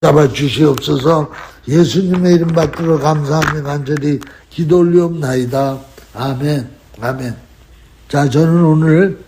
잡아 주시옵소서. 예수님의 이름 받들어 감사하며 간절히 기도 올리옵나이다. 아멘. 아멘. 자, 저는 오늘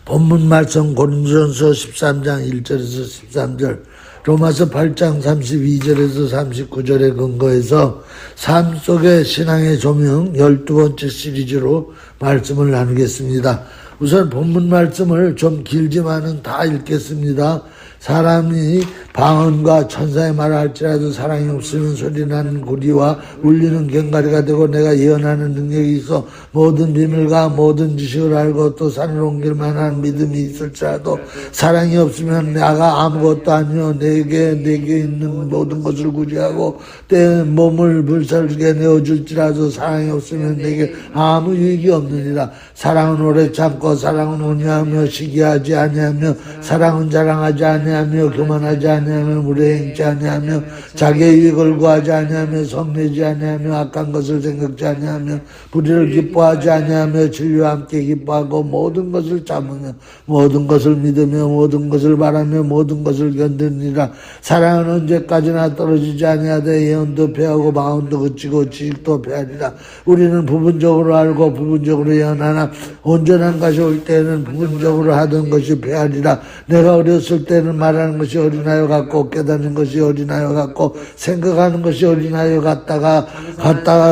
본문 말씀 고린도전서 13장 1절에서 13절, 로마서 8장 32절에서 39절에 근거해서 삶 속의 신앙의 조명 12번째 시리즈로 말씀을 나누겠습니다. 우선 본문 말씀을 좀 길지만은 다 읽겠습니다. 사람이 방언과 천사의 말을 할지라도 사랑이 없으면 소리나는 구리와 울리는 꽹과리가 되고, 내가 예언하는 능력이 있어 모든 비밀과 모든 지식을 알고 또 산을 옮길 만한 믿음이 있을지라도 사랑이 없으면 내가 아무것도 아니요 내게 있는 모든 것을 구제하고 내 몸을 불살게 내어줄지라도 사랑이 없으면 내게 아무 유익이 없느니라. 사랑은 오래 참고 사랑은 온유하며 시기하지 아니하며 사랑은 자랑하지 아니하며 교만하지 아니하며 무례행치 아니하며 자기의 유익을 구하지 아니하며 성내지 아니하며 악한 것을 생각지 아니하며 불의를 기뻐하지 아니하며 진리와 함께 기뻐하고 모든 것을 참으며 모든 것을 믿으며 모든 것을 바라며 모든 것을 견디느니라. 사랑은 언제까지나 떨어지지 아니하되 예언도 패하고 마음도 그치고 지식도 패하리라. 우리는 부분적으로 알고 부분적으로 예언하나 온전한 것이 올 때에는 부분적으로 하던 것이 패하리라. 내가 어렸을 때는 말하는 것이 어린아이와 같고 깨닫는 것이 어린아이와 같고 생각하는 것이 어린아이와 같다가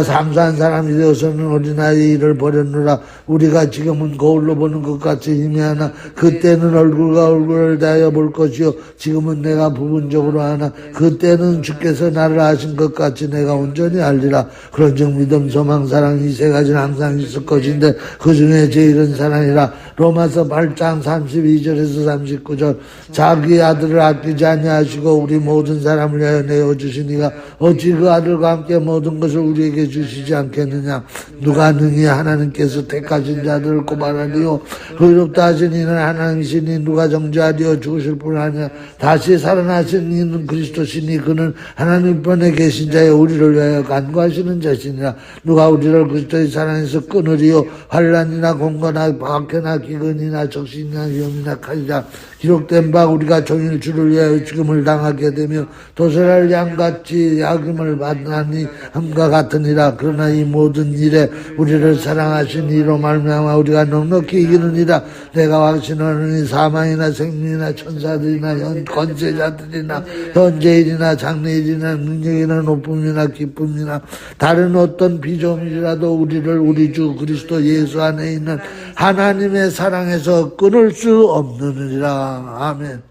상사한 사람이 되어서는 어린아이의 일을 버렸노라. 우리가 지금은 거울로 보는 것 같이 희미하나 그때는 얼굴과 얼굴을 대하여 볼 것이요 지금은 내가 부분적으로 하나 그때는 주께서 나를 아신 것 같이 내가 온전히 알리라. 그런즉 믿음 소망 사랑 이 세 가지는 항상 있을 것인데 그 중에 제일은 사랑이라. 로마서 8장 32절에서 39절, 자기 아들을 아끼지 아니하시고 우리 모든 사람을 위하여 내어주시니가 어찌 그 아들과 함께 모든 것을 우리에게 주시지 않겠느냐. 누가 능히 하나님께서 택하신 자들을 고발하리요 의롭다 하신 이는 하나님이시니 누가 정죄하리요 죽으실 뿐 아니라 다시 살아나신 이는 그리스도시니 그는 하나님 편에 계신 자여 우리를 위하여 간구하시는 자시니라. 누가 우리를 그리스도의 사랑에서 끊으리요 환난이나 공고나 박해나 기근이나 적신이나 위험이나 칼이라. 기록된 바 우리가 종일 주를 위하여 죽음을 당하게 되며 도살할 양같이 약임을 받나니 함과 같으니라. 그러나 이 모든 일에 우리를 사랑하신 이로 말미암아 우리가 넉넉히 이기느니라. 내가 확신하노니 사망이나 생명이나 천사들이나 권세자들이나 현재일이나 장래일이나 능력이나 높음이나 기쁨이나 다른 어떤 비조물이라도 우리를 우리 주 그리스도 예수 안에 있는 하나님의 사랑에서 끊을 수 없느니라. 아멘.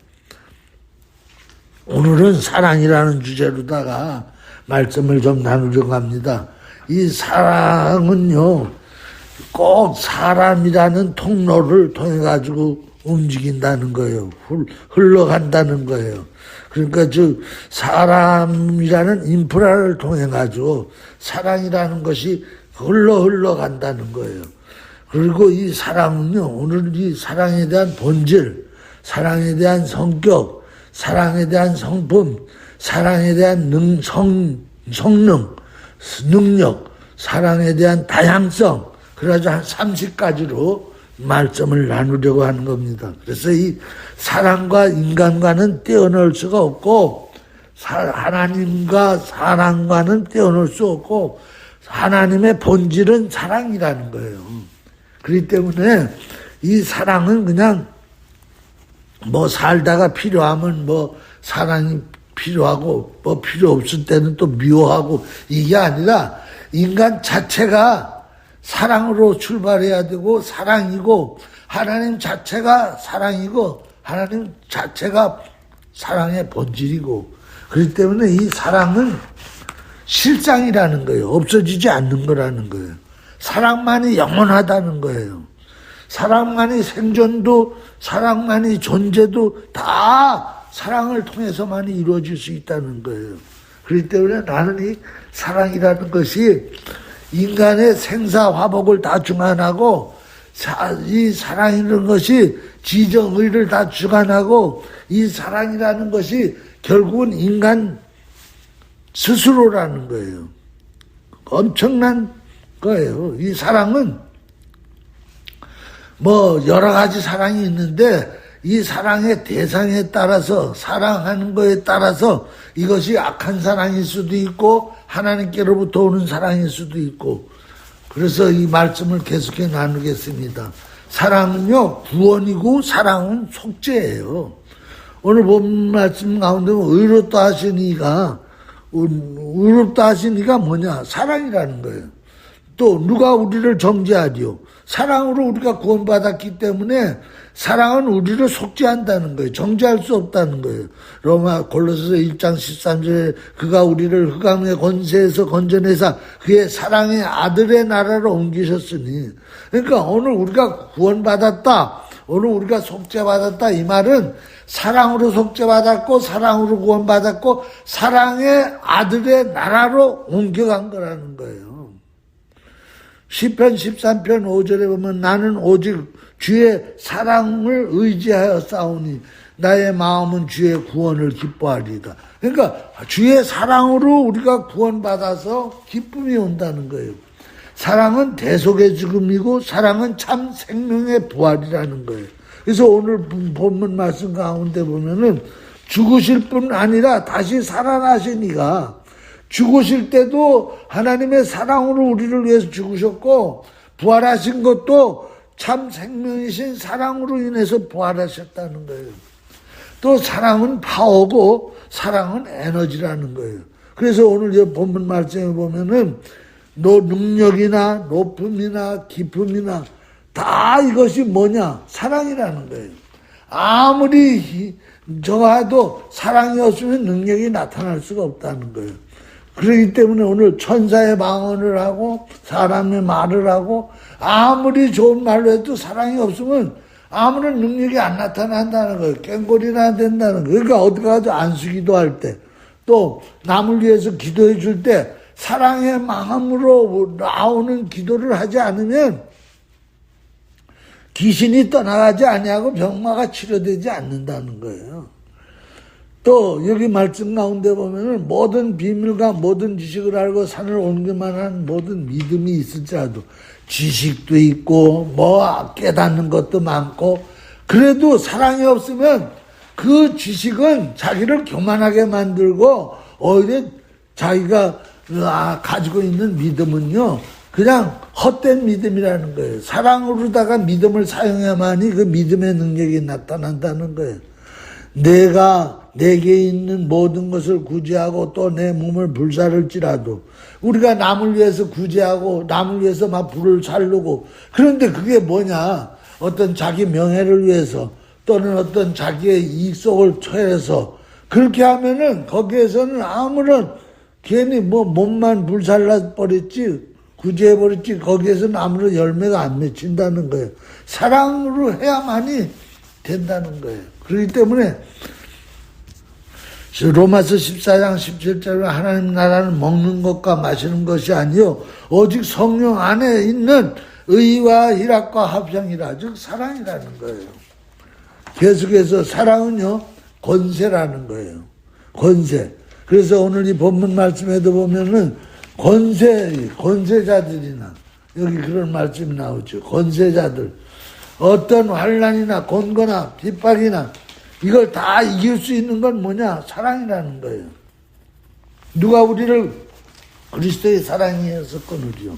오늘은 사랑이라는 주제로다가 말씀을 좀 나누려고 합니다. 이 사랑은요, 꼭 사람이라는 통로를 통해 가지고 움직인다는 거예요. 흘러간다는 거예요. 그러니까 사람이라는 인프라를 통해 가지고 사랑이라는 것이 흘러간다는 거예요. 그리고 이 사랑은요, 오늘 이 사랑에 대한 본질, 사랑에 대한 성격, 사랑에 대한 성품, 사랑에 대한 성능, 능력, 사랑에 대한 다양성, 그래서 한 30가지로 말씀을 나누려고 하는 겁니다. 그래서 이 사랑과 인간과는 떼어놓을 수가 없고, 하나님과 사랑과는 떼어놓을 수 없고, 하나님의 본질은 사랑이라는 거예요. 그렇기 때문에 이 사랑은 그냥 살다가 필요하면 사랑이 필요하고 필요 없을 때는 또 미워하고 이게 아니라 인간 자체가 사랑으로 출발해야 되고 사랑이고 하나님 자체가 사랑이고 하나님 자체가 사랑의 본질이고 그렇기 때문에 이 사랑은 실상이라는 거예요. 없어지지 않는 거라는 거예요. 사랑만이 영원하다는 거예요. 사랑만이 생존도 사랑만이 존재도 다 사랑을 통해서만 이루어질 수 있다는 거예요. 그렇기 때문에 나는 이 사랑이라는 것이 인간의 생사화복을 다 중안하고 이 사랑이라는 것이 지정의를 다 주관하고 이 사랑이라는 것이 결국은 인간 스스로라는 거예요. 엄청난 거예요. 이 사랑은 여러 가지 사랑이 있는데 이 사랑의 대상에 따라서 사랑하는 거에 따라서 이것이 악한 사랑일 수도 있고 하나님께로부터 오는 사랑일 수도 있고 그래서 이 말씀을 계속해 나누겠습니다. 사랑은요 구원이고 사랑은 속죄예요. 오늘 본 말씀 가운데 의롭다 하신 이가 뭐냐? 사랑이라는 거예요. 또 누가 우리를 정죄하리요? 사랑으로 우리가 구원받았기 때문에 사랑은 우리를 속죄한다는 거예요. 정죄할 수 없다는 거예요. 골로새서 1장 13절에 그가 우리를 흑암의 권세에서 건져내사 그의 사랑의 아들의 나라로 옮기셨으니 그러니까 오늘 우리가 구원받았다. 오늘 우리가 속죄받았다. 이 말은 사랑으로 속죄받았고 사랑으로 구원받았고 사랑의 아들의 나라로 옮겨간 거라는 거예요. 시편 13편 5절에 보면 나는 오직 주의 사랑을 의지하여 싸우니 나의 마음은 주의 구원을 기뻐하리이다. 그러니까 주의 사랑으로 우리가 구원받아서 기쁨이 온다는 거예요. 사랑은 대속의 죽음이고 사랑은 참 생명의 부활이라는 거예요. 그래서 오늘 본문 말씀 가운데 보면은 죽으실 뿐 아니라 다시 살아나신 이가 죽으실 때도 하나님의 사랑으로 우리를 위해서 죽으셨고 부활하신 것도 참 생명이신 사랑으로 인해서 부활하셨다는 거예요. 또 사랑은 파워고 사랑은 에너지라는 거예요. 그래서 오늘 이 본문 말씀에 보면은 능력이나 높음이나 기쁨이나 다 이것이 뭐냐? 사랑이라는 거예요. 아무리 정화도 사랑이 없으면 능력이 나타날 수가 없다는 거예요. 그렇기 때문에 오늘 천사의 방언을 하고 사람의 말을 하고 아무리 좋은 말로 해도 사랑이 없으면 아무런 능력이 안 나타난다는 거예요. 꽹골이나 된다는 거예요. 그러니까 어디 가서 안수기도 할 때 또 남을 위해서 기도해 줄 때 사랑의 마음으로 나오는 기도를 하지 않으면 귀신이 떠나가지 아니하고 병마가 치료되지 않는다는 거예요. 또 여기 말씀 가운데 보면은 모든 비밀과 모든 지식을 알고 산을 옮길만한 모든 믿음이 있을지라도 지식도 있고 뭐 깨닫는 것도 많고 그래도 사랑이 없으면 그 지식은 자기를 교만하게 만들고 오히려 자기가 가지고 있는 믿음은요 그냥 헛된 믿음이라는 거예요. 사랑으로다가 믿음을 사용해야만이 그 믿음의 능력이 나타난다는 거예요. 내게 있는 모든 것을 구제하고 또 내 몸을 불사를지라도 우리가 남을 위해서 구제하고 남을 위해서 막 불을 살르고 그런데 그게 뭐냐? 어떤 자기 명예를 위해서 또는 어떤 자기의 이익 속을 처해서 그렇게 하면은 거기에서는 아무런 괜히 몸만 불살라 버렸지 구제해 버렸지 거기에서는 아무런 열매가 안 맺힌다는 거예요. 사랑으로 해야만이 된다는 거예요. 그렇기 때문에 로마서 14장 17절에 하나님 나라는 먹는 것과 마시는 것이 아니요 오직 성령 안에 있는 의와 희락과 합성이라 즉 사랑이라는 거예요. 계속해서 사랑은요 권세라는 거예요. 권세. 그래서 오늘 이 본문 말씀에도 보면은 권세자들이나 여기 그런 말씀이 나오죠. 권세자들 어떤 환난이나 곤고나 핍박이나 이걸 다 이길 수 있는 건 뭐냐? 사랑이라는 거예요. 누가 우리를 그리스도의 사랑이어서 끊으리요.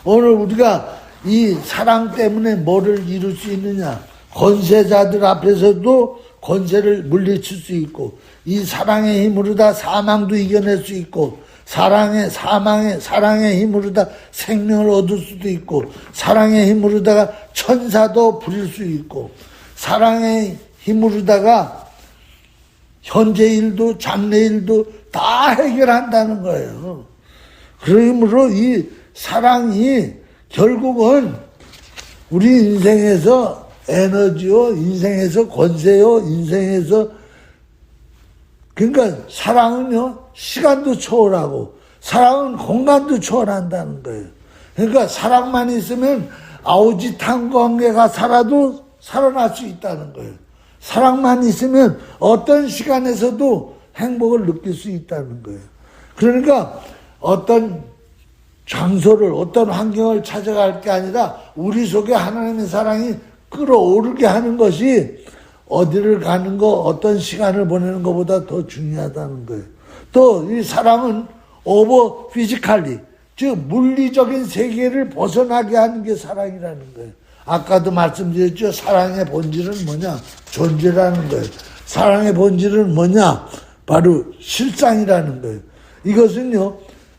오늘 우리가 이 사랑 때문에 뭐를 이룰 수 있느냐? 권세자들 앞에서도 권세를 물리칠 수 있고 이 사랑의 힘으로 다 사망도 이겨낼 수 있고 사랑의 힘으로 다 생명을 얻을 수도 있고 사랑의 힘으로다가 천사도 부릴 수 있고 사랑의 힘으로다가 현재 일도 장래 일도 다 해결한다는 거예요. 그러므로 이 사랑이 결국은 우리 인생에서 에너지요, 인생에서 권세요, 인생에서 그러니까 사랑은요 시간도 초월하고 사랑은 공간도 초월한다는 거예요. 그러니까 사랑만 있으면 아우지 탄광계가 살아도 살아날 수 있다는 거예요. 사랑만 있으면 어떤 시간에서도 행복을 느낄 수 있다는 거예요. 그러니까 어떤 장소를 어떤 환경을 찾아갈 게 아니라 우리 속에 하나님의 사랑이 끌어오르게 하는 것이 어디를 가는 거, 어떤 시간을 보내는 것보다 더 중요하다는 거예요. 또 이 사랑은 오버 피지컬리, 즉 물리적인 세계를 벗어나게 하는 게 사랑이라는 거예요. 아까도 말씀드렸죠. 사랑의 본질은 뭐냐? 존재라는 거예요. 사랑의 본질은 뭐냐? 바로 실상이라는 거예요. 이것은요,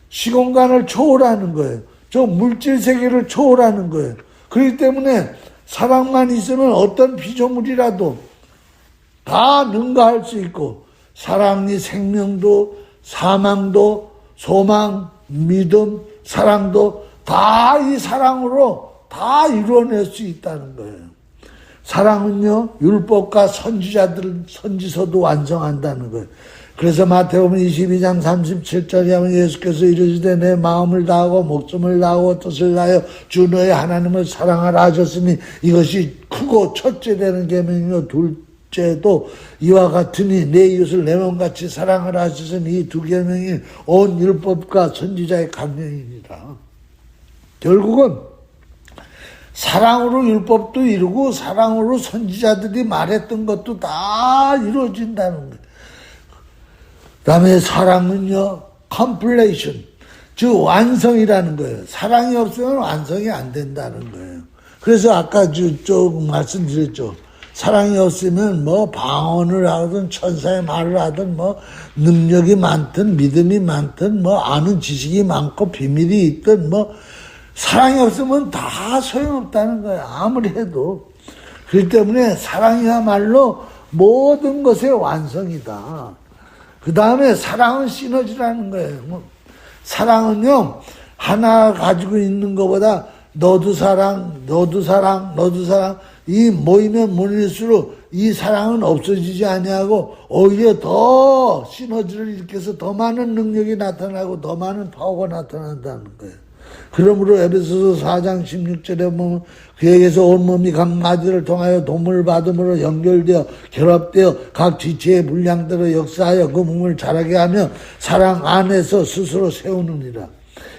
시공간을 초월하는 거예요. 저 물질 세계를 초월하는 거예요. 그렇기 때문에 사랑만 있으면 어떤 피조물이라도 다 능가할 수 있고, 사랑이 생명도, 사망도, 소망, 믿음, 사랑도 다 이 사랑으로 다 이루어낼 수 있다는 거예요. 사랑은요, 율법과 선지서도 완성한다는 거예요. 그래서 마태복음 22장 37절에 하면 예수께서 이르시되 내 마음을 다하고 목숨을 다하고 뜻을 다하여 주 너의 하나님을 사랑하라 하셨으니 이것이 크고 첫째 되는 계명이요 둘째도 이와 같으니 내 이웃을 내 몸같이 사랑하라 하셨으니 이 두 계명이 온 율법과 선지자의 강령이니라. 결국은 사랑으로 율법도 이루고 사랑으로 선지자들이 말했던 것도 다 이루어진다는 거예요. 그 다음에 사랑은요, 컴플레이션, 즉 완성이라는 거예요. 사랑이 없으면 완성이 안 된다는 거예요. 그래서 아까 조금 말씀드렸죠. 사랑이 없으면 뭐 방언을 하든 천사의 말을 하든 뭐 능력이 많든 믿음이 많든 뭐 아는 지식이 많고 비밀이 있든 뭐 사랑이 없으면 다 소용없다는 거예요. 아무리 해도. 그렇기 때문에 사랑이야말로 모든 것의 완성이다. 그 다음에 사랑은 시너지라는 거예요. 사랑은요, 하나 가지고 있는 것보다 너도 사랑, 너도 사랑, 너도 사랑, 이 모이면 모일수록 이 사랑은 없어지지 아니하고 오히려 더 시너지를 일으켜서 더 많은 능력이 나타나고 더 많은 파워가 나타난다는 거예요. 그러므로 에베소서 4장 16절에 보면 그에게서 온몸이 각 마디를 통하여 도움을 받음으로 연결되어 결합되어 각 지체의 분량대로 역사하여 그 몸을 자라게 하며 사랑 안에서 스스로 세우느니라.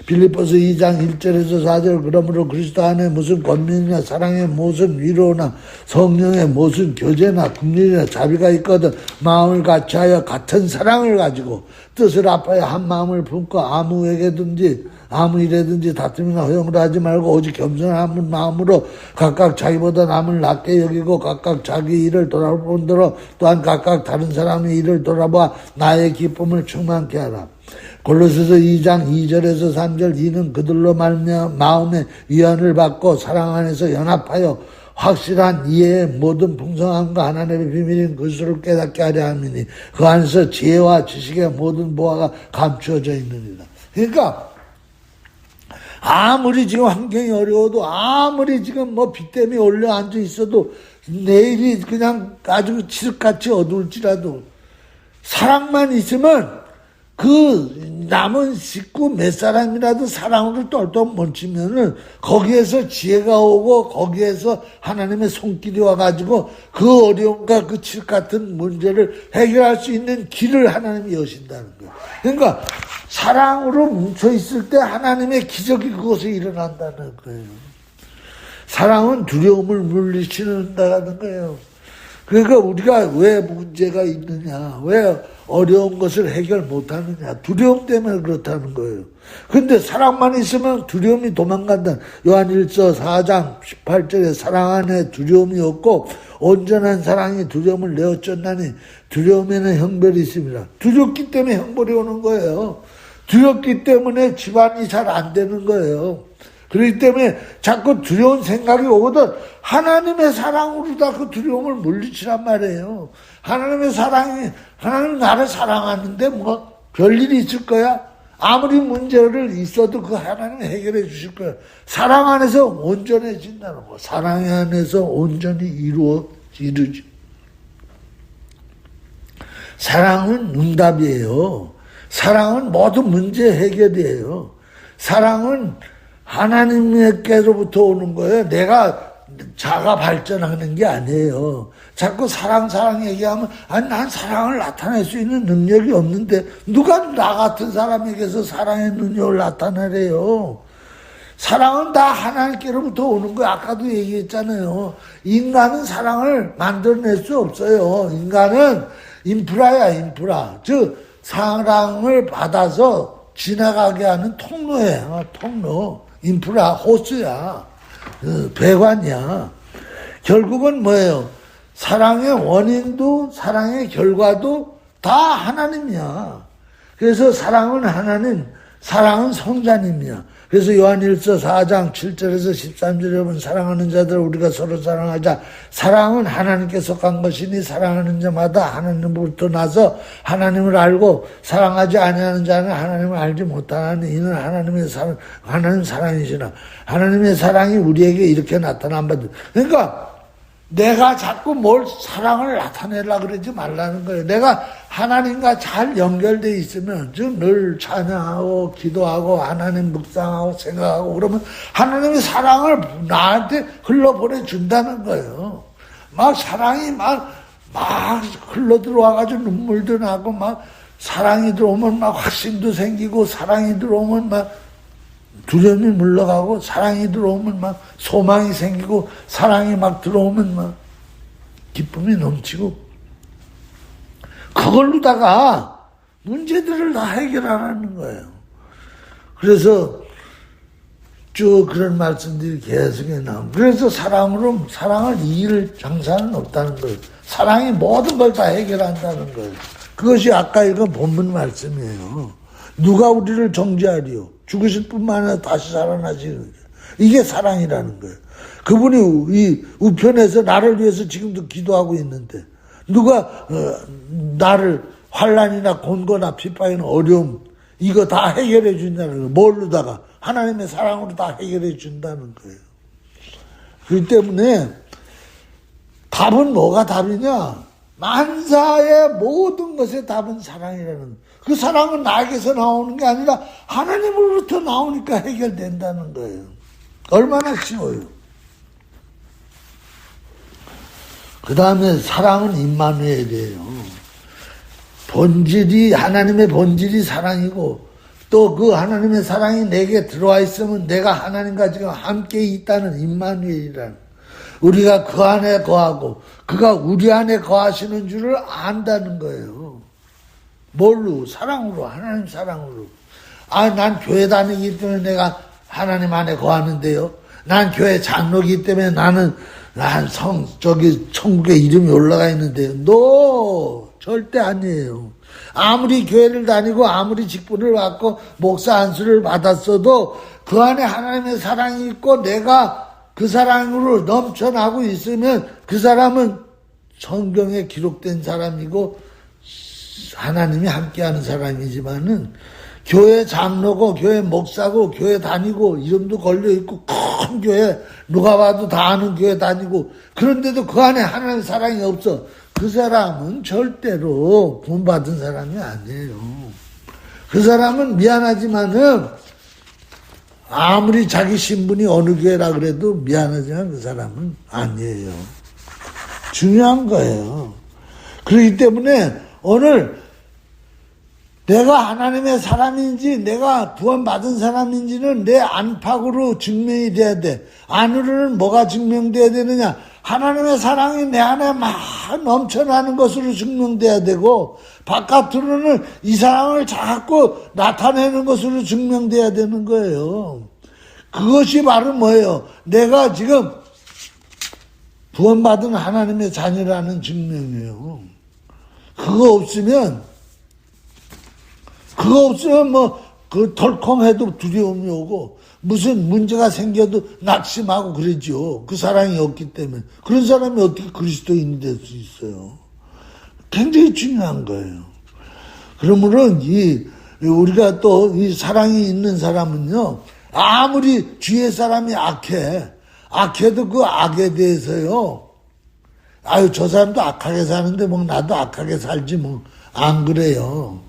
빌립보서 2장 1절에서 4절 그러므로 그리스도 안에 무슨 권면이나 사랑의 무슨 위로나 성령의 무슨 교제나 긍휼이나 자비가 있거든 마음을 같이하여 같은 사랑을 가지고 뜻을 합하여 한 마음을 품고 아무에게든지 아무 일에든지 다툼이나 허용을 하지 말고 오직 겸손한 마음으로 각각 자기보다 남을 낮게 여기고 각각 자기 일을 돌아보는 대로 또한 각각 다른 사람의 일을 돌아봐 나의 기쁨을 충만케 하라. 골로새서 2장 2절에서 3절 이는 그들로 말미암아 마음의 위안을 받고 사랑 안에서 연합하여 확실한 이해의 모든 풍성함과 하나님의 비밀인 그리스도를 깨닫게 하려 함이니 그 안에서 지혜와 지식의 모든 보화가 감추어져 있느니라. 그러니까 아무리 지금 환경이 어려워도 아무리 지금 뭐 비 때문에 올려 앉아 있어도 내일이 그냥 아주 칠흑같이 어두울지라도 사랑만 있으면 그 남은 식구 몇 사람이라도 사랑으로 똘똘 뭉치면은 거기에서 지혜가 오고 거기에서 하나님의 손길이 와가지고 그 어려움과 그 칠 같은 문제를 해결할 수 있는 길을 하나님이 여신다는 거예요. 그러니까 사랑으로 뭉쳐있을 때 하나님의 기적이 그곳에 일어난다는 거예요. 사랑은 두려움을 물리치는다는 거예요. 그러니까 우리가 왜 문제가 있느냐, 왜 어려운 것을 해결 못하느냐, 두려움 때문에 그렇다는 거예요. 근데 사랑만 있으면 두려움이 도망간다. 요한일서 4장 18절에 사랑 안에 두려움이 없고 온전한 사랑이 두려움을 내어쫓나니 두려움에는 형벌이 있습니다. 두렵기 때문에 형벌이 오는 거예요. 두렵기 때문에 집안이 잘 안 되는 거예요. 그렇기 때문에 자꾸 두려운 생각이 오거든 하나님의 사랑으로 다 그 두려움을 물리치란 말이에요. 하나님의 사랑이, 하나님 나를 사랑하는데 뭐 별일이 있을 거야? 아무리 문제를 있어도 그 하나님이 해결해 주실 거야. 사랑 안에서 온전해진다는 거. 사랑 안에서 온전히 이루지. 사랑은 응답이에요. 사랑은 모든 문제 해결이에요. 사랑은 하나님께로부터 오는 거예요. 내가 자가 발전하는 게 아니에요. 자꾸 사랑 얘기하면 아니 난 사랑을 나타낼 수 있는 능력이 없는데 누가 나 같은 사람에게서 사랑의 능력을 나타내래요. 사랑은 다 하나님께로부터 오는 거야. 아까도 얘기했잖아요. 인간은 사랑을 만들어낼 수 없어요. 인간은 인프라야, 인프라. 즉 사랑을 받아서 지나가게 하는 통로예요. 통로. 인프라, 호스야. 배관이야. 결국은 뭐예요? 사랑의 원인도 사랑의 결과도 다 하나님이야. 그래서 사랑은 하나님, 사랑은 성자님이야. 그래서 요한일서 4장 7절에서 13절에 보면 사랑하는 자들 우리가 서로 사랑하자. 사랑은 하나님께 속한 것이니 사랑하는 자마다 하나님으로부터 나서 하나님을 알고 사랑하지 아니하는 자는 하나님을 알지 못하나니 이는 하나님 사랑이시나. 하나님의 사랑이 우리에게 이렇게 나타난 바다. 그러니까 내가 자꾸 뭘 사랑을 나타내려고 그러지 말라는 거예요. 내가 하나님과 잘 연결되어 있으면, 즉, 늘 찬양하고, 기도하고, 하나님 묵상하고, 생각하고, 그러면 하나님의 사랑을 나한테 흘러보내준다는 거예요. 막 사랑이 막 흘러들어와가지고 눈물도 나고, 막 사랑이 들어오면 막 확신도 생기고, 사랑이 들어오면 막 두려움이 물러가고, 사랑이 들어오면 막 소망이 생기고, 사랑이 막 들어오면 막 기쁨이 넘치고, 그걸로다가 문제들을 다 해결하라는 거예요. 그래서 쭉 그런 말씀들이 계속해 나옵니다. 그래서 사랑을 이길 장사는 없다는 거예요. 사랑이 모든 걸 다 해결한다는 거예요. 그것이 아까 읽은 본문 말씀이에요. 누가 우리를 정죄하리요? 죽으실 뿐만 아니라 다시 살아나시는 이게 사랑이라는 거예요. 그분이 이 우편에서 나를 위해서 지금도 기도하고 있는데 누가 나를 환난이나 곤고나 핍박이나 어려움 이거 다 해결해 준다는 거예요. 뭘로다가 하나님의 사랑으로 다 해결해 준다는 거예요. 그렇기 때문에 답은 뭐가 답이냐? 만사의 모든 것의 답은 사랑이라는 그 사랑은 나에게서 나오는 게 아니라 하나님으로부터 나오니까 해결된다는 거예요. 얼마나 쉬워요. 그 다음에 사랑은 임마누엘이에요. 본질이 하나님의 본질이 사랑이고 또 그 하나님의 사랑이 내게 들어와 있으면 내가 하나님과 지금 함께 있다는 임마누엘이라는 우리가 그 안에 거하고 그가 우리 안에 거하시는 줄을 안다는 거예요. 뭘로? 사랑으로, 하나님 사랑으로. 난 교회 다니기 때문에 내가 하나님 안에 거하는데요. 난 교회 장로기 때문에 난 천국에 이름이 올라가 있는데요. 절대 아니에요. 아무리 교회를 다니고 아무리 직분을 받고 목사 안수를 받았어도 그 안에 하나님의 사랑이 있고 내가 그 사랑으로 넘쳐나고 있으면 그 사람은 성경에 기록된 사람이고 하나님이 함께하는 사람이지만은 교회 장로고 교회 목사고 교회 다니고 이름도 걸려있고 큰 교회 누가 봐도 다 아는 교회 다니고 그런데도 그 안에 하나님의 사랑이 없어. 그 사람은 절대로 구원받은 사람이 아니에요. 그 사람은 미안하지만은 아무리 자기 신분이 어느 교회라 그래도 미안하지만 그 사람은 아니에요. 중요한 거예요. 그렇기 때문에 오늘 내가 하나님의 사람인지 내가 구원받은 사람인지는 내 안팎으로 증명이 돼야 돼. 안으로는 뭐가 증명돼야 되느냐? 하나님의 사랑이 내 안에 막 넘쳐나는 것으로 증명돼야 되고 바깥으로는 이 사랑을 자꾸 나타내는 것으로 증명돼야 되는 거예요. 그것이 바로 뭐예요? 내가 지금 구원받은 하나님의 자녀라는 증명이에요. 그거 없으면 덜컹해도 두려움이 오고 무슨 문제가 생겨도 낙심하고 그러죠. 그 사랑이 없기 때문에. 그런 사람이 어떻게 그리스도인이 될 수 있어요? 굉장히 중요한 거예요. 그러므로 우리가 또 이 사랑이 있는 사람은요, 아무리 주위의 사람이 악해도 그 악에 대해서요, 저 사람도 악하게 사는데 나도 악하게 살지 안 그래요.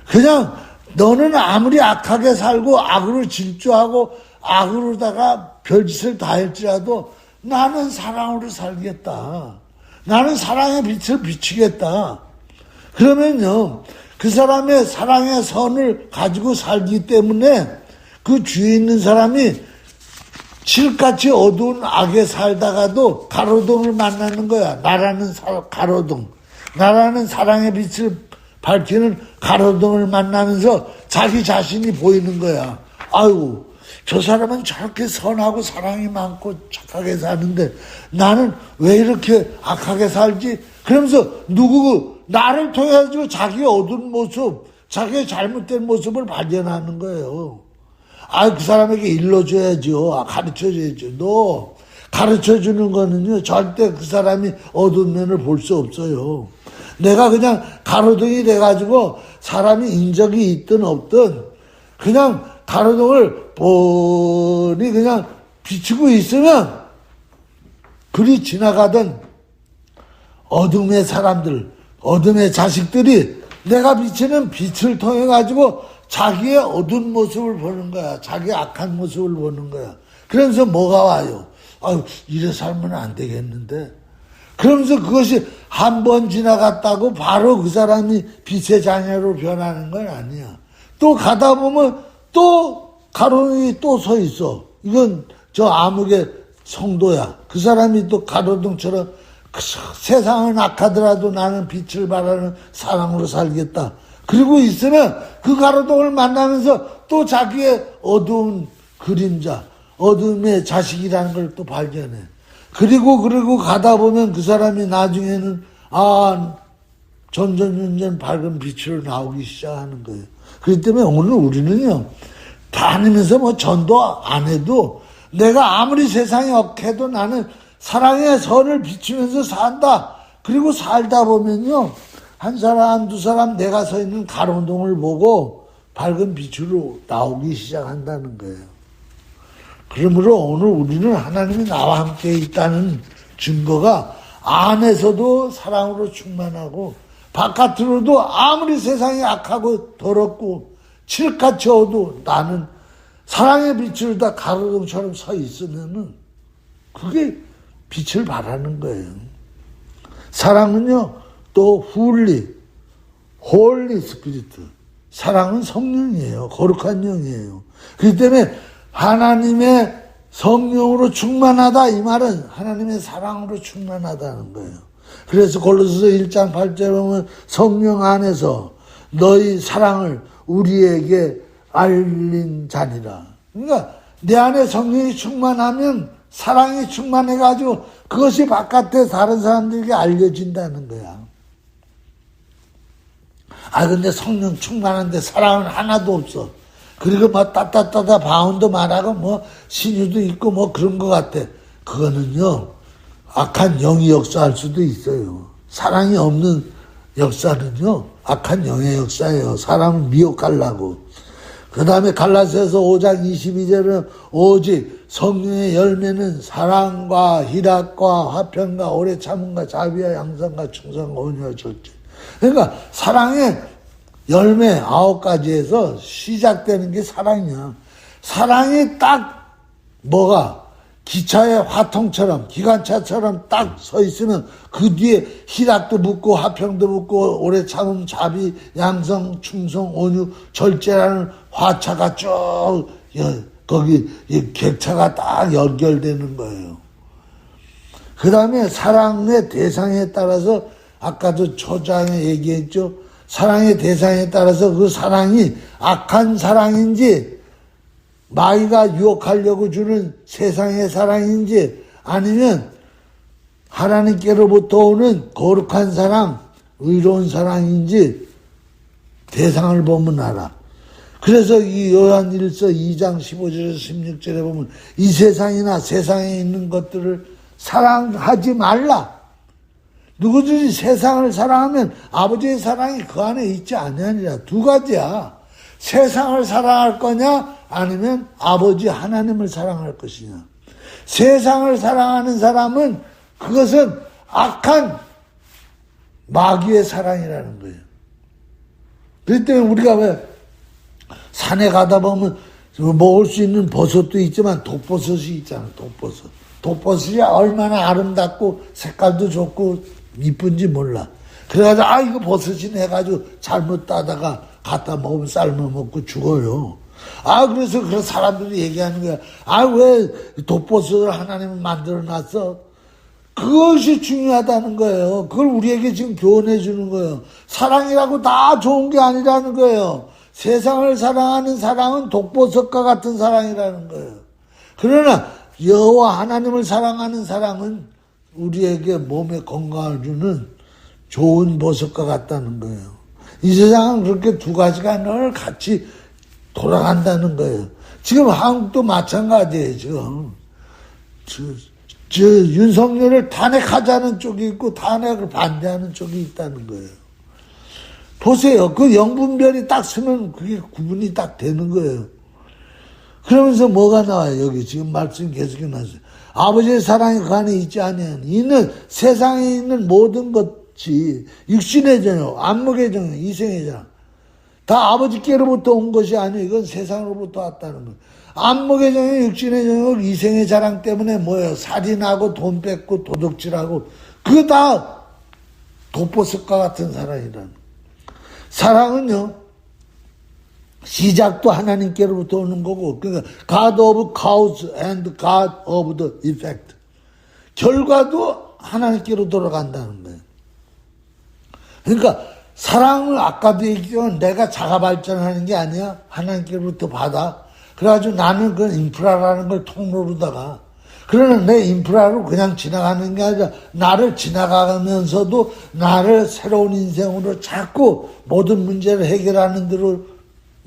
그냥 너는 아무리 악하게 살고 악으로 질주하고 악으로다가 별짓을 다 할지라도 나는 사랑으로 살겠다. 나는 사랑의 빛을 비추겠다. 그러면요, 그 사람의 사랑의 선을 가지고 살기 때문에 그 주위에 있는 사람이 칠같이 어두운 악에 살다가도 가로등을 만나는 거야. 나라는 가로등. 나라는 사랑의 빛을 밝히는 가로등을 만나면서 자기 자신이 보이는 거야. 아이고, 저 사람은 저렇게 선하고 사랑이 많고 착하게 사는데 나는 왜 이렇게 악하게 살지? 그러면서 나를 통해 가지고 자기의 어두운 모습, 자기의 잘못된 모습을 발견하는 거예요. 그 사람에게 일러줘야죠. 가르쳐줘야죠. 너 가르쳐주는 거는요, 절대 그 사람이 어두운 면을 볼 수 없어요. 내가 그냥 가로등이 돼가지고 사람이 인적이 있든 없든 그냥 가로등을 뻔히 그냥 비추고 있으면 그리 지나가던 어둠의 사람들, 어둠의 자식들이 내가 비치는 빛을 통해 가지고 자기의 어두운 모습을 보는 거야. 자기의 악한 모습을 보는 거야. 그러면서 뭐가 와요? 이래 살면 안 되겠는데. 그러면서 그것이 한 번 지나갔다고 바로 그 사람이 빛의 자녀로 변하는 건 아니야. 또 가다 보면 또 가로등이 또 서 있어. 이건 저 암흑의 성도야. 그 사람이 또 가로등처럼 세상은 악하더라도 나는 빛을 발하는 사랑으로 살겠다. 그리고 있으면 그 가로등을 만나면서 또 자기의 어두운 그림자, 어둠의 자식이라는 걸 또 발견해. 그리고 가다 보면 그 사람이 나중에는 점점 밝은 빛으로 나오기 시작하는 거예요. 그렇기 때문에 오늘 우리는요, 다니면서 뭐 전도 안 해도 내가 아무리 세상이 억해도 나는 사랑의 선을 비추면서 산다. 그리고 살다 보면요, 한 사람, 두 사람 내가 서 있는 가로등을 보고 밝은 빛으로 나오기 시작한다는 거예요. 그러므로 오늘 우리는 하나님이 나와 함께 있다는 증거가 안에서도 사랑으로 충만하고 바깥으로도 아무리 세상이 악하고 더럽고 칠같이 어두워 나는 사랑의 빛을 다 가로등처럼 서 있으면은 그게 빛을 발하는 거예요. 사랑은요, 또 홀리 스피리트. 사랑은 성령이에요. 거룩한 영이에요. 그렇기 때문에 하나님의 성령으로 충만하다, 이 말은 하나님의 사랑으로 충만하다는 거예요. 그래서 골로새서 1장 8절에 보면 성령 안에서 너희 사랑을 우리에게 알린 자니라. 그러니까 내 안에 성령이 충만하면 사랑이 충만해가지고 그것이 바깥에 다른 사람들에게 알려진다는 거야. 근데 성령 충만한데 사랑은 하나도 없어. 그리고 뭐 따따따따 바운도 말하고 뭐 신유도 있고 뭐 그런 것 같아. 그거는요, 악한 영이 역사할 수도 있어요. 사랑이 없는 역사는요, 악한 영의 역사예요. 사람을 미혹하려고. 그 다음에 갈라디아서 5장 22절은 오직 성령의 열매는 사랑과 희락과 화평과 오래 참음과 자비와 양선과 충성과 온유와 절제. 그러니까 사랑의 열매 9가지에서 시작되는 게 사랑이야. 사랑이 딱 뭐가 기차의 화통처럼 기관차처럼 딱 서 있으면 그 뒤에 희락도 붙고 화평도 붙고 오래 참음 자비 양성 충성 온유 절제라는 화차가 쭉 거기 객차가 딱 연결되는 거예요. 그 다음에 사랑의 대상에 따라서 아까도 초장에 얘기했죠. 사랑의 대상에 따라서 그 사랑이 악한 사랑인지 마귀가 유혹하려고 주는 세상의 사랑인지 아니면 하나님께로부터 오는 거룩한 사랑, 의로운 사랑인지 대상을 보면 알아. 그래서 이 요한일서 2장 15절에서 16절에 보면 이 세상이나 세상에 있는 것들을 사랑하지 말라. 누구든지 세상을 사랑하면 아버지의 사랑이 그 안에 있지 아니하니라. 두 가지야. 세상을 사랑할 거냐 아니면 아버지 하나님을 사랑할 것이냐. 세상을 사랑하는 사람은 그것은 악한 마귀의 사랑이라는 거예요. 그렇기 때문에 우리가 왜 산에 가다 보면 먹을 수 있는 버섯도 있지만 독버섯이 있잖아. 독버섯이 얼마나 아름답고 색깔도 좋고 이쁜지 몰라. 그래가지고 이거 버섯이네 해가지고 잘못 따다가 갖다 먹으면 삶아 먹고 죽어요. 그래서 그런 사람들이 얘기하는 거야. 왜 독보석을 하나님은 만들어 놨어? 그것이 중요하다는 거예요. 그걸 우리에게 지금 교훈해 주는 거예요. 사랑이라고 다 좋은 게 아니라는 거예요. 세상을 사랑하는 사랑은 독보석과 같은 사랑이라는 거예요. 그러나 여호와 하나님을 사랑하는 사랑은 우리에게 몸에 건강을 주는 좋은 보석과 같다는 거예요. 이 세상은 그렇게 두 가지가 늘 같이 돌아간다는 거예요. 지금 한국도 마찬가지예요. 지금 윤석열을 탄핵하자는 쪽이 있고 탄핵을 반대하는 쪽이 있다는 거예요. 보세요. 그 영분별이 딱 쓰면 그게 구분이 딱 되는 거예요. 그러면서 뭐가 나와요? 여기 지금 말씀 계속해 놨어요. 아버지의 사랑이 그 안에 있지 아니하니 이는 세상에 있는 모든 것이 육신의 전역, 안목의 전역, 이생의 전역 다 아버지께로부터 온 것이 아니에요. 이건 세상으로부터 왔다는 거예요. 안목의 정욕, 육신의 정욕, 이생의 자랑 때문에 뭐예요? 살인하고 돈 뺏고 도둑질하고 그거 다 독보석과 같은 사랑이라는 거예요. 사랑은요. 시작도 하나님께로부터 오는 거고 그러니까 God of cause and God of the effect. 결과도 하나님께로 돌아간다는 거예요. 그러니까 사랑을 아까도 얘기했지만 내가 자가 발전하는 게 아니야. 하나님께로부터 받아. 그래가지고 나는 그 인프라라는 걸 통로로다가 그러나 내 인프라로 그냥 지나가는 게 아니라 나를 지나가면서도 나를 새로운 인생으로 자꾸 모든 문제를 해결하는 대로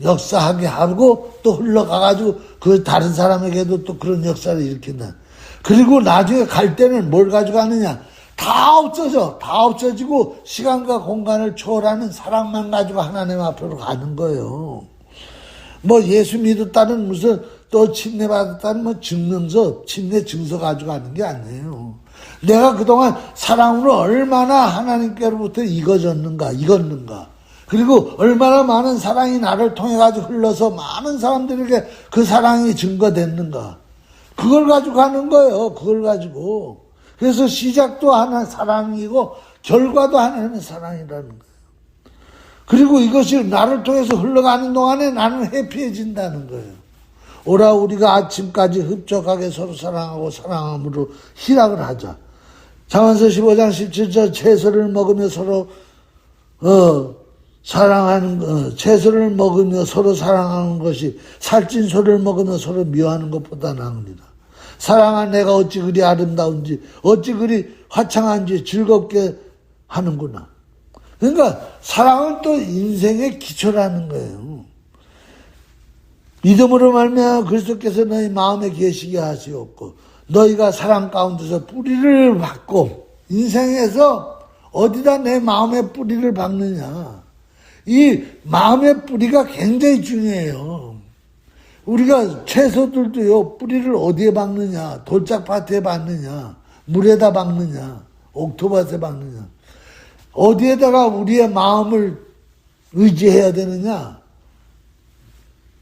역사하게 하고 또 흘러가가지고 그 다른 사람에게도 또 그런 역사를 일으킨다. 그리고 나중에 갈 때는 뭘 가져가느냐. 다 없어져. 다 없어지고 시간과 공간을 초월하는 사랑만 가지고 하나님 앞으로 가는 거예요. 뭐 예수 믿었다는 무슨 또 침례 받았다는 뭐 증명서, 침례 증서 가지고 가는 게 아니에요. 내가 그동안 사랑으로 얼마나 하나님께로부터 익었는가. 그리고 얼마나 많은 사랑이 나를 통해 가지고 흘러서 많은 사람들에게 그 사랑이 증거됐는가. 그걸 가지고 가는 거예요. 그걸 가지고. 그래서 시작도 하나 사랑이고 결과도 하나님의 사랑이라는 거예요. 그리고 이것이 나를 통해서 흘러가는 동안에 나는 해피해진다는 거예요. 오라 우리가 아침까지 흡족하게 서로 사랑하고 사랑함으로 희락을 하자. 잠언서 15장 17절 채소를 먹으며 서로 채소를 먹으며 서로 사랑하는 것이 살찐 소를 먹으며 서로 미워하는 것보다 나으니라. 사랑한 내가 어찌 그리 아름다운지 어찌 그리 화창한지 즐겁게 하는구나. 그러니까 사랑은 또 인생의 기초라는 거예요. 믿음으로 말미암아 그리스도께서 너희 마음에 계시게 하시옵고 너희가 사랑 가운데서 뿌리를 박고 인생에서 어디다 내 마음의 뿌리를 박느냐. 이 마음의 뿌리가 굉장히 중요해요. 우리가 채소들도요, 뿌리를 어디에 박느냐, 돌짝밭에 박느냐, 물에다 박느냐, 옥토밭에 박느냐, 어디에다가 우리의 마음을 의지해야 되느냐?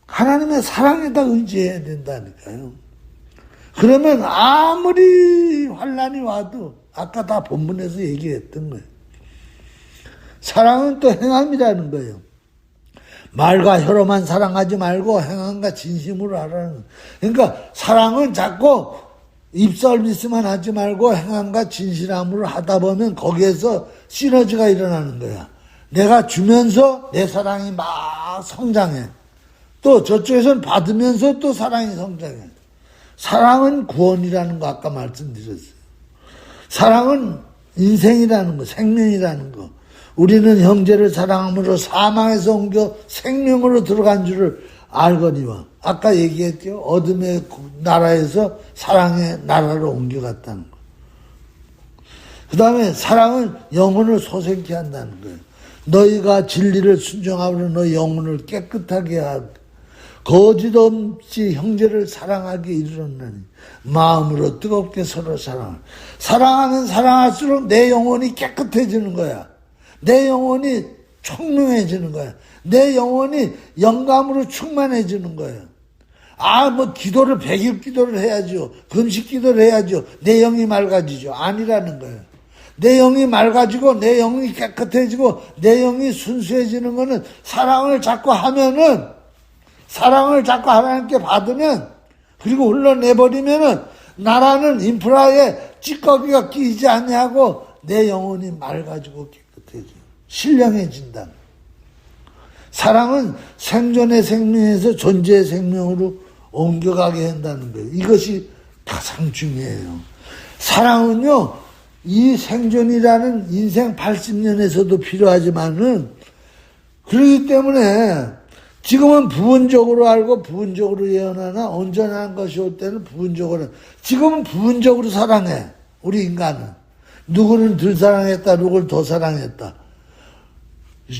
하나님의 사랑에다 의지해야 된다니까요. 그러면 아무리 환난이 와도 아까 다 본문에서 얘기했던 거예요. 사랑은 또 행함이라는 거예요. 말과 혀로만 사랑하지 말고 행함과 진심으로 하라는 거예요. 그러니까 사랑은 자꾸 입설비스만 하지 말고 행함과 진실함으로 하다 보면 거기에서 시너지가 일어나는 거야. 내가 주면서 내 사랑이 막 성장해. 또 저쪽에서는 받으면서 또 사랑이 성장해. 사랑은 구원이라는 거 아까 말씀드렸어요. 사랑은 인생이라는 거, 생명이라는 거. 우리는 형제를 사랑함으로 사망에서 옮겨 생명으로 들어간 줄을 알거니와. 아까 얘기했죠. 어둠의 나라에서 사랑의 나라로 옮겨갔다는 거. 그 다음에 사랑은 영혼을 소생케 한다는 거예요. 너희가 진리를 순종함으로 너희 영혼을 깨끗하게 하고 거짓 없이 형제를 사랑하게 이르렀나니 마음으로 뜨겁게 서로 사랑하면 사랑할수록 내 영혼이 깨끗해지는 거야. 내 영혼이 총명해지는 거야. 내 영혼이 영감으로 충만해지는 거예요. 기도를 100일 기도를 해야죠. 금식 기도를 해야죠. 내 영이 맑아지죠. 아니라는 거예요. 내 영이 맑아지고 내 영이 깨끗해지고 내 영이 순수해지는 거는 사랑을 자꾸 하면은 사랑을 자꾸 하나님께 받으면, 그리고 흘러내버리면은 나라는 인프라에 찌꺼기가 끼지 아니하고 내 영혼이 맑아지고 깨끗해져. 신령해진다. 사랑은 생존의 생명에서 존재의 생명으로 옮겨가게 한다는 거예요. 이것이 가장 중요해요. 사랑은요, 이 생존이라는 인생 80년에서도 필요하지만은, 그렇기 때문에 지금은 부분적으로 알고 부분적으로 예언하나 온전한 것이 올 때는 부분적으로, 지금은 부분적으로 사랑해. 우리 인간은. 누구는 덜 사랑했다, 누구를 더 사랑했다.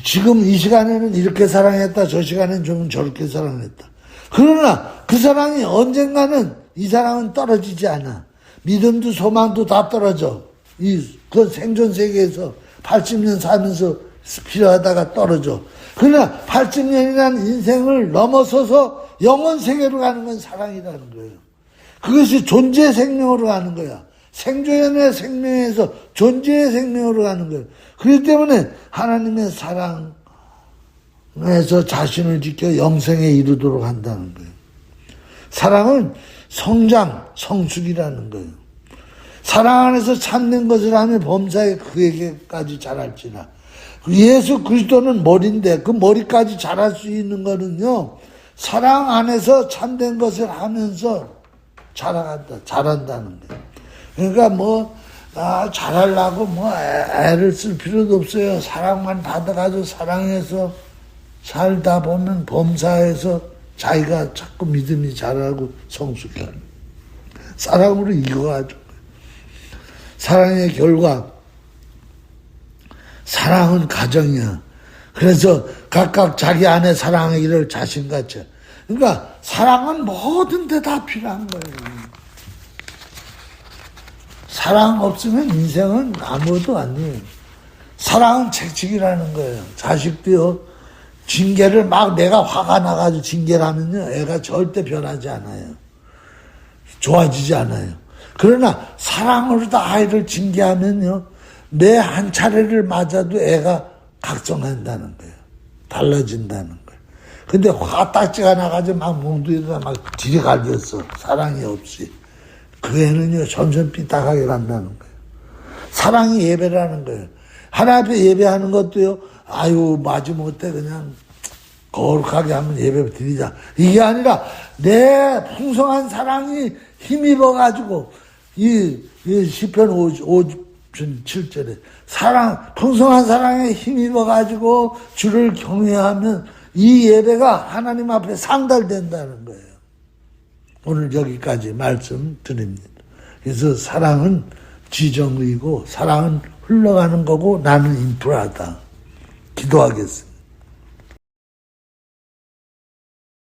지금 이 시간에는 이렇게 사랑했다, 저 시간에는 좀 저렇게 사랑했다. 그러나 그 사랑이 언젠가는 이 사랑은 떨어지지 않아. 믿음도 소망도 다 떨어져. 그 생존 세계에서 80년 살면서 필요하다가 떨어져. 그러나 80년이라는 인생을 넘어서서 영원 세계로 가는 건 사랑이라는 거예요. 그것이 존재의 생명으로 가는 거야. 생존의 생명에서 존재의 생명으로 가는 거예요. 그렇기 때문에 하나님의 사랑에서 자신을 지켜 영생에 이르도록 한다는 거예요. 사랑은 성장, 성숙이라는 거예요. 사랑 안에서 참된 것을 하며 범사에 그에게까지 자랄지라. 예수 그리스도는 머리인데 그 머리까지 자랄 수 있는 거는요, 사랑 안에서 참된 것을 하면서 자란다는 거예요. 그러니까 잘하려고 애를 쓸 필요도 없어요. 사랑만 받아가지고 사랑해서 살다 보면 범사에서 자기가 자꾸 믿음이 자라고 성숙해요. 사랑으로 이겨가지고. 사랑의 결과, 사랑은 가정이야. 그래서 각각 자기 안에 사랑하기를 자신같이. 그러니까 사랑은 모든 데 다 필요한 거예요. 사랑 없으면 인생은 아무것도 아니에요. 사랑은 책칙이라는 거예요. 자식도요, 징계를 막 내가 화가 나가지고 징계를 하면요, 애가 절대 변하지 않아요. 좋아지지 않아요. 그러나 사랑으로 다 아이를 징계하면요, 매 한 차례를 맞아도 애가 각성한다는 거예요. 달라진다는 거예요. 근데 화딱지가 나가지고 막 몽둥이가 막 지리갈겼어. 사랑이 없이. 그 애는요, 점점 삐딱하게 간다는 거예요. 사랑이 예배라는 거예요. 하나님 앞에 예배하는 것도요, 마지못해 그냥 거룩하게 한번 예배 드리자. 이게 아니라 내 풍성한 사랑이 힘입어가지고, 이 시편 57절에 풍성한 사랑에 힘입어가지고 주를 경외하면 이 예배가 하나님 앞에 상달된다는 거예요. 오늘 여기까지 말씀드립니다. 그래서 사랑은 지정의고 사랑은 흘러가는 거고 나는 인프라다. 기도하겠습니다.